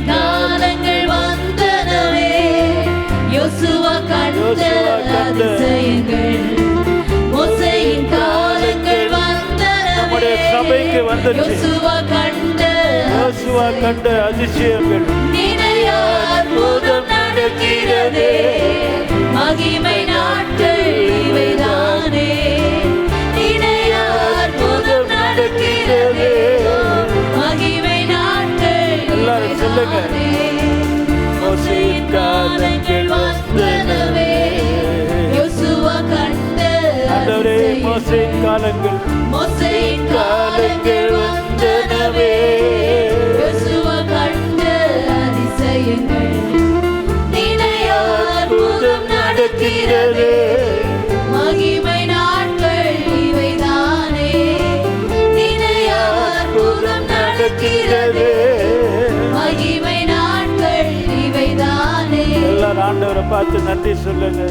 காலங்கள் வந்தனவே. யோசுவா கண்ட அதிசயங்கள். மோசேயின் காலங்கள் வந்தனவே. நம்முடைய சபைக்கு வந்துச்சு. யோசுவா கண்ட அதிசயங்கள். நினையா அற்புதம் நடக்கிறதே. மகிமை நாட்கள் இவைதானே. நினையா அற்புதம் நடக்கிறதே. மகிமை நாட்கள் எல்லாரும் சொல்லுங்க. மோசேயின் காலங்கள் வந்தனவே. யோசுவா கண்ட ஆண்டவரே, மோசேயின் காலங்கள் வந்தனவே. யோசுவா கண்ட அதிசயங்கள். நினையா அற்புதம் நடக்கிறதே. மகிமை நாட்கள் இவைதானே. நினையா அற்புதம் நடக்கிறதே. மகிமை நாட்கள் இவைதானே. எல்லாரும் ஆண்டவரை பார்த்து நன்றி சொல்லுங்க.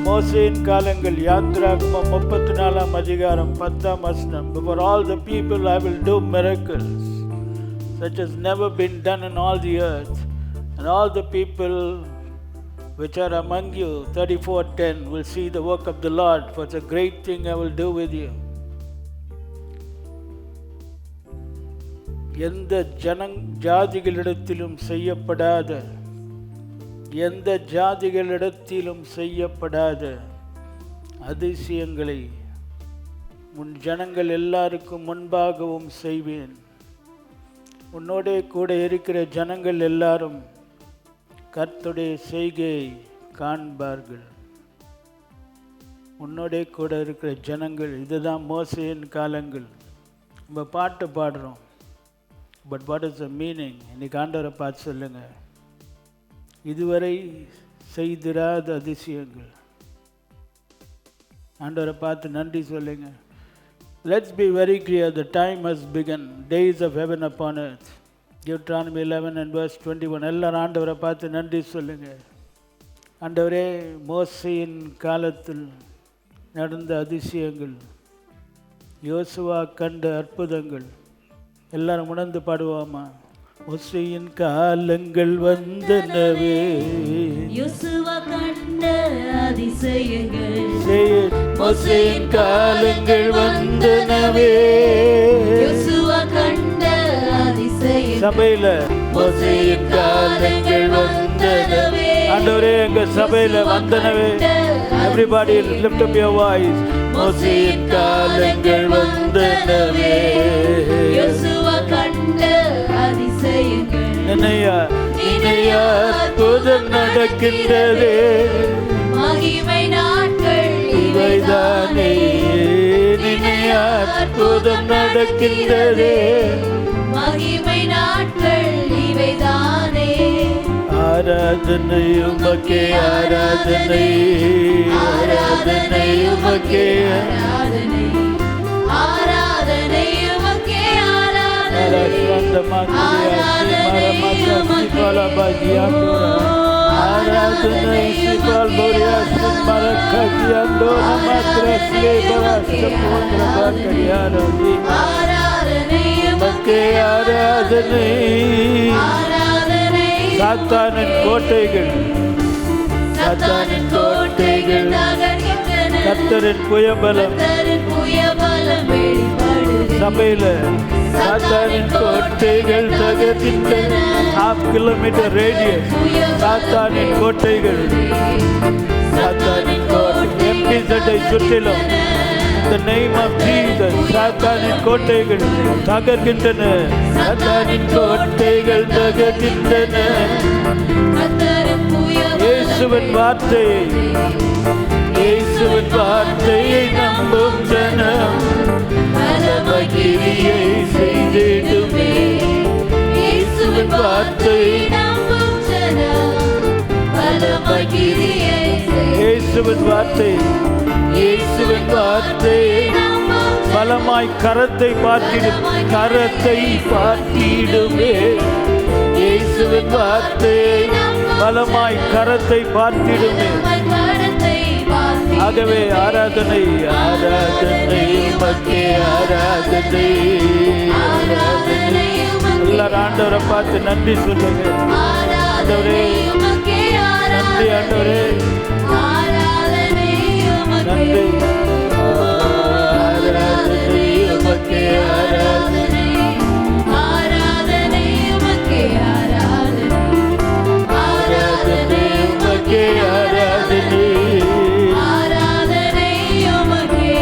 மோசேயின் காலங்கள் யாத்திராகமம் 34ஆம் அதிகாரம் 10ஆம் வசனம். Before all the people I will do miracles such as never been done in all the earth, and all the people which are among you, 34:10, will see the work of the Lord, for it's a great thing I will do with you. எந்த ஜாதிகளிடத்திலும் செய்யப்படாத, எந்த ஜாதிகளிடத்திலும் செய்யப்படாத அதிசயங்களை உன் ஜனங்கள் எல்லாருக்கும் முன்பாகவும் செய்வேன். உன்னோடே கூட இருக்கிற ஜனங்கள் எல்லாரும் கர்த்தருடைய செய்கையை காண்பார்கள். உன்னோடே கூட இருக்கிற ஜனங்கள், இதுதான் மோசேயின் காலங்கள். நம்ம பாட்டு பாடுறோம், but what is the meaning? இன்னைக்கு ஆண்டவரை பார்த்து சொல்லுங்க. இதுவரை செய்திராத அதிசயங்கள். ஆண்டவரை பார்த்து நன்றி சொல்லுங்க. Let's be very clear, the time has begun, days of heaven upon earth. Deuteronomy 11 and verse 21. எல்லாரும் ஆண்டவரை பார்த்து நன்றி சொல்லுங்க. ஆண்டவரே, மோசேயின் காலத்தில் நடந்த அதிசயங்கள், யோசுவா கண்ட அற்புதங்கள் எல்லாரும் உணர்ந்து பாடுவோமா? மோசேயின் காலங்கள் வந்தனவே. யோசுவா கண்ட அதிசயங்கள். மோசேயின் காலங்கள் வந்தனவே. யோசுவா கண்ட அதிசயங்கள். சபையில மோசேயின் காலங்கள் வந்தனவே. ஆண்டவரே, எங்க சபையில வந்தனவே. Everybody lift up your voice. மோசேயின் காலங்கள் வந்தனவே. யோசுவா கண்ட அதிசயங்கள். நினையா அற்புதம் நடக்கின்றதே. மகிமை நாட்கள் இவைதானே. நினையா அற்புதம் நடக்கின்றதே. மகிமை நாட்கள் இவைதானே. ஆராதனை உமக்கே ஆராதனை, ஆராதனை உமக்கே ஆராதனை, ஆராதனை உமக்கே ஆராதனை, ஆராதனை ஆராதனை சிபால் போரியாசின் மரக்கதியாண்டோ நமத்ரஸ்லே பராஷ்டபோத்ரபாக்கடியாரதி. ஆராதனை உமக்கே ஆராதனை. ஆராதனை. சாத்தானின் கோட்டைகள், சாத்தானின் கோட்டைகள், கர்த்தரின் புயபலம் வெளிப்படுகிறது. சபையில சாத்தானின் கோட்டைகள் தகர்க்கின்றன. 1/2 கிலோமீட்டர் ரேடியஸ் சாத்தானின் கோட்டைகள், சாத்தானின் கோட்டை எம்பிசட்டை சுற்றிலும் the name of Jesus, சாத்தானின் கோட்டைகள் தகர்க்கின்றன. சாத்தானின் கோட்டைகள் தகர்க்கின்றன. இயேசுவின் வார்த்தையை, இயேசுவின் வார்த்தையை நம்பும் ஜனம் பலமகிரியை செய்திடுமே. இயேசுவின் வார்த்தையை நம்பும் ஜனம் பலமகிரியை. இயேசுவின் வார்த்தை, இயேசுவின் வார்த்தை பலமாய் கரத்தை பார்த்திடும், கரத்தை பார்த்திடுமே. இயேசுவின் வார்த்தை பலமாய் கரத்தை பார்த்திடுமே. ஆகவே ஆராதனை, ஆராதனை உமக்கே ஆராதனை, ஆராதனை. ஆண்டவரை பார்த்து நன்றி சொல்லுங்க. ஆண்டவரே உமக்கே நன்றி ஆண்டவரே, ஆராதனை உமக்கே நன்றி. ஆராதனை உமக்கே ஆராதனை ஆராதனை உமக்கே ஆராதனை ஆராதனை உமக்கே ஆராதனை ஆராதனை உமக்கே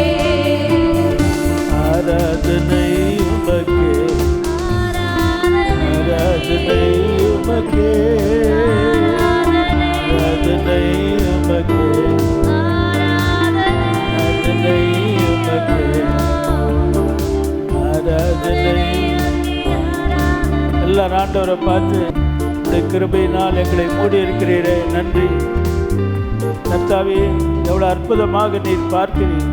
ஆராதனை உமக்கே, ஆராதனை உமக்கே, ஆராதனை உமக்கே, ஆராதனை உமக்கே, ஆராதனை. எல்லாரும் ஆண்டவரை பார்த்து இந்த கிருபையினால் எங்களை மூடி இருக்கிறீரே நன்றி. கர்த்தாவே எவ்வளவு அற்புதமாக நீர் பார்க்கிறீர்.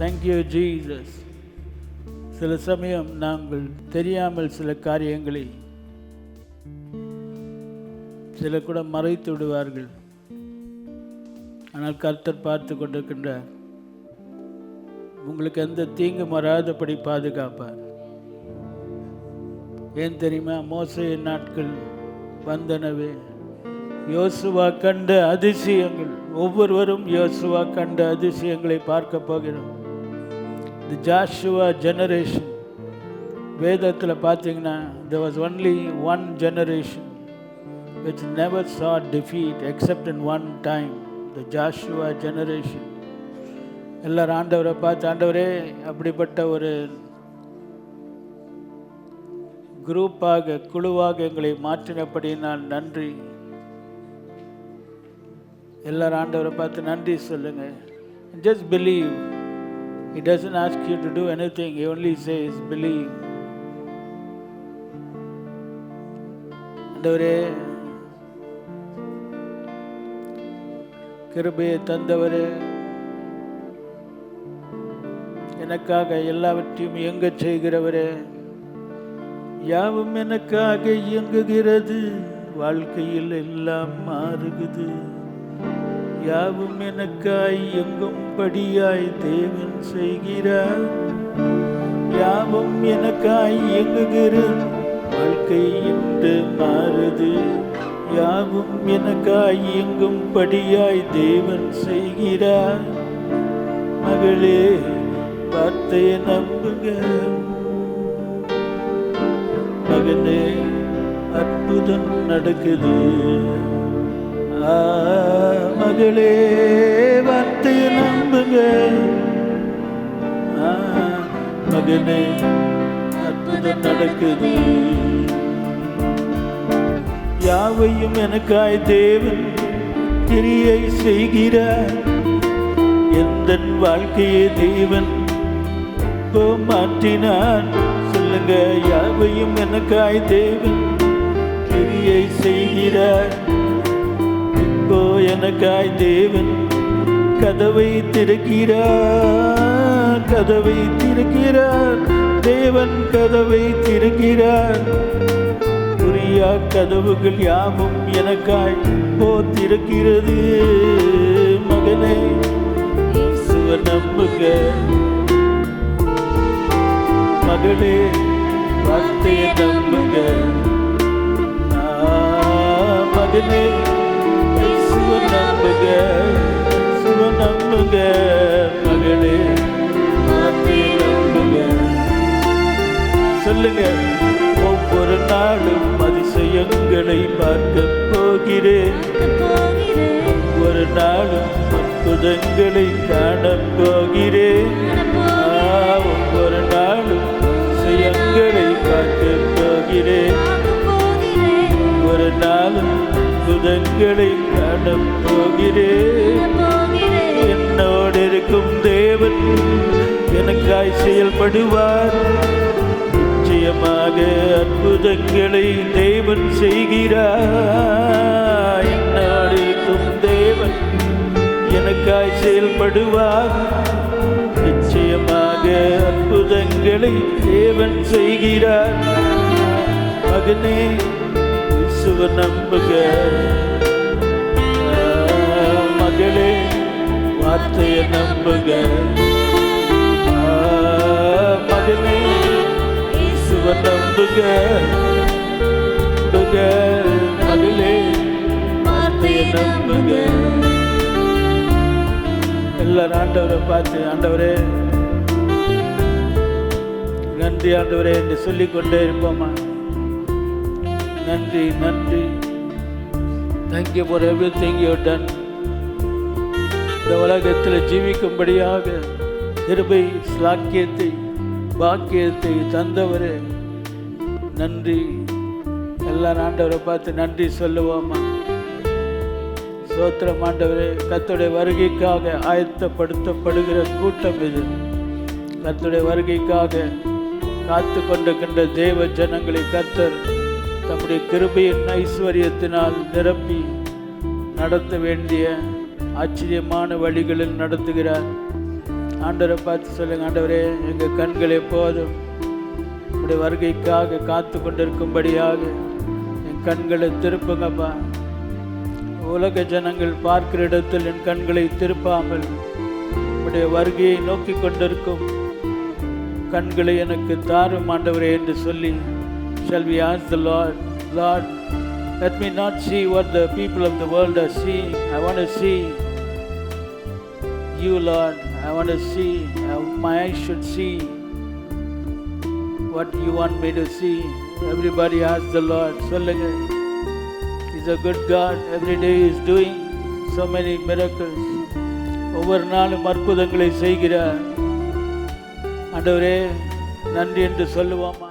Thank you Jesus. சில சமயம் நாங்கள் தெரியாமல் சில காரியங்களை சில கூட மறைத்து விடுவார்கள். ஆனால் கர்த்தர் பார்த்து கொண்டிருக்கின்றார். உங்களுக்கு எந்த தீங்கும் வராதபடி பாதுகாப்பார். ஏன் தெரியுமா? மோசேயின் நாட்கள் வந்தனவே. யோசுவா கண்ட அதிசயங்கள், ஒவ்வொருவரும் யோசுவா கண்ட அதிசயங்களை பார்க்க போகிறோம். தி ஜாஷுவா ஜெனரேஷன், வேதத்தில் பார்த்தீங்கன்னா there was only one generation which never saw defeat except in one time, the Joshua generation. எல்லாரும் ஆண்டவரை பார்த்து, ஆண்டவரே அப்படிப்பட்ட ஒரு குரூப்பாக குழுவாக எங்களை மாற்றினபடி நான் நன்றி. எல்லாரும் ஆண்டவரை பார்த்து நன்றி சொல்லுங்க. Just believe. He doesn't ask you to do anything. He only says believe. ஆண்டவரே, கிருபையை தந்தவரே, எனக்காக எல்லாவற்றையும் இயங்கச் செய்கிறவரே, யாவும் எனக்காக இயங்குகிறது, வாழ்க்கையில் எல்லாம் மாறுகிறது, யாவும் எனக்காய் இயங்கும்படியாய் தேவன் செய்கிறார், யாவும் எனக்காய் இயங்குகிறது, வாழ்க்கை இன்று மாறுது, யாவும் எனக்காய் இயங்கும்படியாய் தேவன் செய்கிறார். மகளே, வார்த்தையை நம்புங்க. மகனே, அற்புதம் நடக்குது. மகளே, வார்த்தையை நம்புங்க. மகனே, அற்புதம் நடக்குது. யாவையும் எனக்காய் தேவன் கிரியை செய்கிறார். எந்த வாழ்க்கையை தேவன் இப்போ மாற்றினார். சொல்லுங்க, யாவையும் எனக்காய் தேவன் கிரியை செய்கிறார். இப்போ எனக்காய் தேவன் கதவை திறக்கிறார், கதவை திறக்கிறார், தேவன் கதவை திறக்கிறார். புரியா கதவுகள் யாவும் எனக்காய் போத்திருக்கிறது. மகனே, இயேசுவை நம்புங்க. மகளே, வார்த்தையை நம்புங்க. மகனே, இயேசுவை நம்புங்க, இயேசுவை நம்புங்க. மகளே, வார்த்தையை நம்புங்க. சொல்லுங்க, ஒவ்வொரு நாளும் அதிசயங்களை பார்க்க போகிறேன், ஒவ்வொரு நாளும் அற்புதங்களை காண போகிறேன், ஒவ்வொரு நாளும் அதிசயங்களை பார்க்க போகிறேன், ஒவ்வொரு நாளும் அற்புதங்களை காண போகிறேன். என்னோடு இருக்கும் தேவன் எனக்காய் செயல்படுவார். நிச்சயமாக அற்புதங்களை தேவன் செய்கிறார். என்னோடு இருக்கும் தேவன் எனக்காய் செயல்படுவார். நிச்சயமாக அற்புதங்களை தேவன் செய்கிறார். மகனே, இயேசுவை நம்புக. மகளே, வார்த்தையை நம்புக. மகனே, நம்புங்க நம்புங்க மகளே, வார்த்தையை நம்புங்க. எல்லாரும் ஆண்டவரை பார்த்து, ஆண்டவரே நன்றி ஆண்டவரே என்று சொல்லிக்கொண்டே இருப்போமா? நன்றி நன்றி. Thank you for everything you have done. இந்த உலகத்தில் ஜீவிக்கும்படியாக கிருபை ஸ்லாக்கியத்தை பாக்கியத்தை தந்தவரே நன்றி. எல்லாரும் ஆண்டவரை பார்த்து நன்றி சொல்லுவோமா? சோத்திரம் ஆண்டவரே. கர்த்தருடைய வருகைக்காக ஆயத்தப்படுத்தப்படுகிற கூட்டம் இது. கர்த்தருடைய வருகைக்காக காத்து கொண்டிருக்கின்ற தேவ ஜனங்களை கர்த்தர் தம்முடைய கிருபையின் ஐஸ்வர்யத்தினால் நிரப்பி நடத்த வேண்டிய ஆச்சரியமான வழிகளில் நடத்துகிறார். ஆண்டவரை பார்த்து சொல்லுங்க, ஆண்டவரே எங்கள் கண்கள் எப்போதும் உடைய வருகைக்காக காத்து கொண்டிருக்கும்படியாக என் கண்களை திருப்புங்கப்பா. உலக ஜனங்கள் பார்க்கிற இடத்தில் என் கண்களை திருப்பாமல் உடைய வருகையை நோக்கி கொண்டிருக்கும் கண்களை எனக்கு தாரும் ஆண்டவரே என்று சொல்லி, shall we ask the Lord, Lord, let me not see what the people of the world are seeing. I want to see you, Lord. I want to see, my eyes should see what you want me to see. Everybody ask the Lord. சொல்லுங்க. He's a good God. Every day he is doing so many miracles. ஒவ்வொரு நாளும் அற்புதங்களை செய்கிறார். ஆண்டவரே நன்றி என்று சொல்லுவோமா?